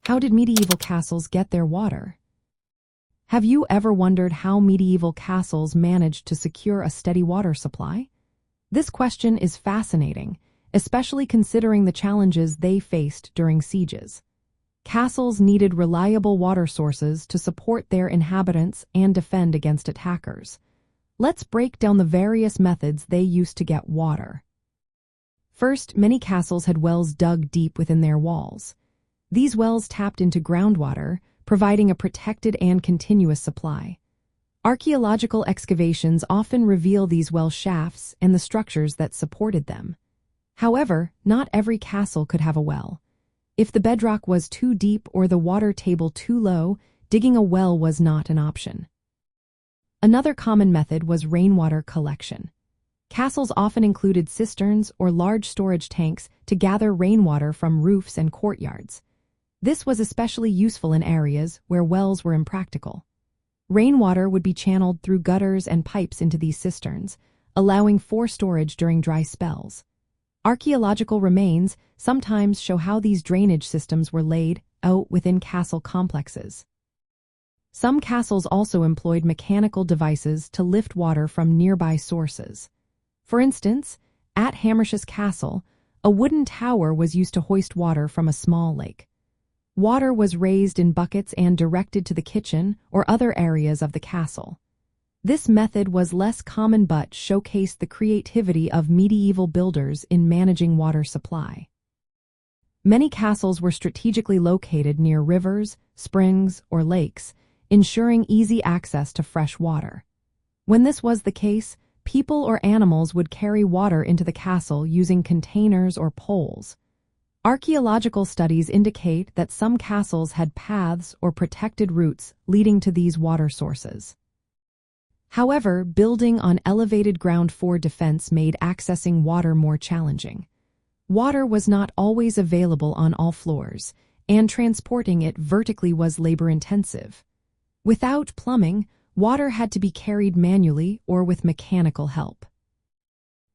How did medieval castles get their water? Have you ever wondered how medieval castles managed to secure a steady water supply? This question is fascinating, especially considering the challenges they faced during sieges. Castles needed reliable water sources to support their inhabitants and defend against attackers. Let's break down the various methods they used to get water. First, many castles had wells dug deep within their walls. These wells tapped into groundwater, providing a protected and continuous supply. Archaeological excavations often reveal these well shafts and the structures that supported them. However, not every castle could have a well. If the bedrock was too deep or the water table too low, digging a well was not an option. Another common method was rainwater collection. Castles often included cisterns or large storage tanks to gather rainwater from roofs and courtyards. This was especially useful in areas where wells were impractical. Rainwater would be channeled through gutters and pipes into these cisterns, allowing for storage during dry spells. Archaeological remains sometimes show how these drainage systems were laid out within castle complexes. Some castles also employed mechanical devices to lift water from nearby sources. For instance, at Hammershus Castle, a wooden tower was used to hoist water from a small lake. Water was raised in buckets and directed to the kitchen or other areas of the castle. This method was less common but showcased the creativity of medieval builders in managing water supply. Many castles were strategically located near rivers, springs, or lakes, ensuring easy access to fresh water. When this was the case, people or animals would carry water into the castle using containers or poles. Archaeological studies indicate that some castles had paths or protected routes leading to these water sources. However, building on elevated ground for defense made accessing water more challenging. Water was not always available on all floors, and transporting it vertically was labor-intensive. Without plumbing, water had to be carried manually or with mechanical help.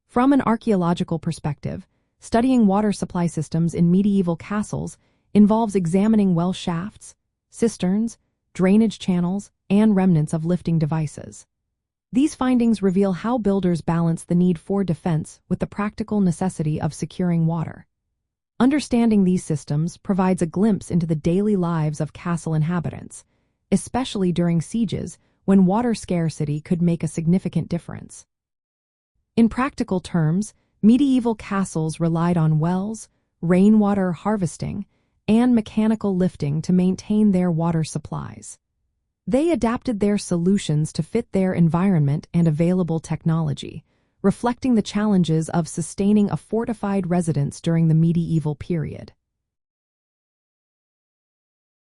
From an archaeological perspective, studying water supply systems in medieval castles involves examining well shafts, cisterns, drainage channels, and remnants of lifting devices. These findings reveal how builders balance the need for defense with the practical necessity of securing water. Understanding these systems provides a glimpse into the daily lives of castle inhabitants, especially during sieges when water scarcity could make a significant difference. In practical terms, medieval castles relied on wells, rainwater harvesting, and mechanical lifting to maintain their water supplies. They adapted their solutions to fit their environment and available technology, reflecting the challenges of sustaining a fortified residence during the medieval period.